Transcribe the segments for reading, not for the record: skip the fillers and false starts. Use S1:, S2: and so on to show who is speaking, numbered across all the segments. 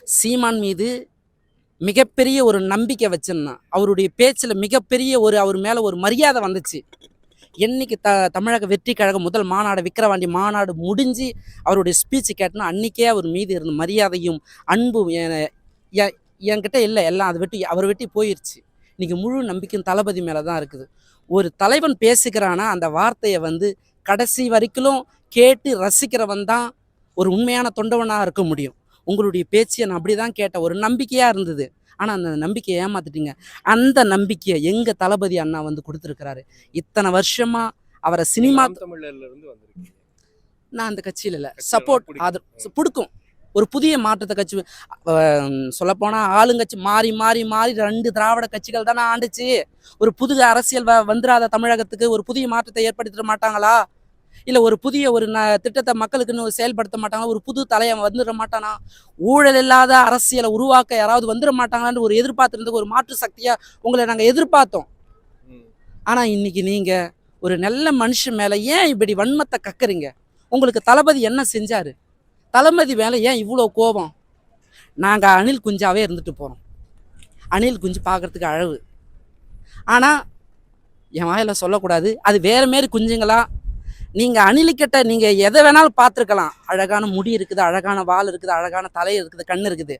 S1: சீமான் மீது மிகப்பெரிய ஒரு நம்பிக்கை வச்சிருந்தான். அவருடைய பேச்சில் மிகப்பெரிய அவர் மேலே ஒரு மரியாதை வந்துச்சு. என்னைக்கு தமிழக வெற்றி கழகம் முதல் மாநாடு விக்கிரவாண்டி மாநாடு முடிஞ்சு அவருடைய ஸ்பீச் கேட்டோன்னா அன்றைக்கே அவர் மீது இருந்த மரியாதையும் அன்பும் என்கிட்ட இல்லை. எல்லாம் அவர் வெட்டி போயிடுச்சு. இன்றைக்கி முழு நம்பிக்கையும் தளபதி மேலே தான் இருக்குது. ஒரு தலைவன் பேசுகிறானா அந்த வார்த்தையை கடைசி வரைக்கும் கேட்டு ரசிக்கிறவன் தான் ஒரு உண்மையான தொண்டவனாக இருக்க முடியும். உங்களுடைய பேச்சை நான் அப்படி தான் கேட்டேன். ஒரு நம்பிக்கையாக இருந்தது. ஆனால் அந்த நம்பிக்கையை ஏமாத்திட்டீங்க. அந்த நம்பிக்கையை எங்கள் தளபதி அண்ணா கொடுத்துருக்கிறாரு. இத்தனை வருஷமாக அவரை சினிமா நான் அந்த கட்சியில் இல்லை. சப்போர்ட் பிடிக்கும். ஒரு புதிய மாற்றத்தை கட்சி சொல்லப்போனால் ஆளுங்கட்சி மாறி மாறி மாறி 2 திராவிட கட்சிகள் தானே ஆண்டுச்சு. ஒரு புது அரசியல் வந்துடாத தமிழகத்துக்கு ஒரு புதிய மாற்றத்தை ஏற்படுத்திட மாட்டாங்களா? இல்லை ஒரு புதிய திட்டத்தை மக்களுக்குன்னு செயல்படுத்த மாட்டாங்களா? ஒரு புது தலையை வந்துட மாட்டானா? ஊழல் இல்லாத அரசியலை உருவாக்க யாராவது வந்துட மாட்டாங்களான்னு ஒரு எதிர்பார்த்துருந்த ஒரு மாற்று சக்தியாக உங்களை நாங்கள் எதிர்பார்த்தோம். ஆனால் இன்னைக்கு நீங்கள் ஒரு நல்ல மனுஷன் மேலே ஏன் இப்படி வன்மத்தை கக்குறீங்க? உங்களுக்கு தளபதி என்ன செஞ்சார்? தளபதி மேலே ஏன் இவ்வளோ கோபம்? நாங்கள் அணில் குஞ்சாவே இருந்துட்டு போகிறோம். அணில் குஞ்சு பார்க்குறதுக்கு அழகு. ஆனால் என் வாயில் சொல்லக்கூடாது. அது வேறு மாரி குஞ்சுங்களா? நீங்கள் அணிலுக்கிட்ட நீங்கள் எதை வேணாலும் பார்த்துருக்கலாம். அழகான முடி இருக்குது, அழகான வால் இருக்குது, அழகான தலை இருக்குது, கண் இருக்குது.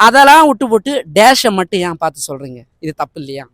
S1: அதெல்லாம் விட்டு போட்டு டேஷை மட்டும் ஏன் பார்த்து சொல்கிறீங்க? இது தப்பு இல்லையா?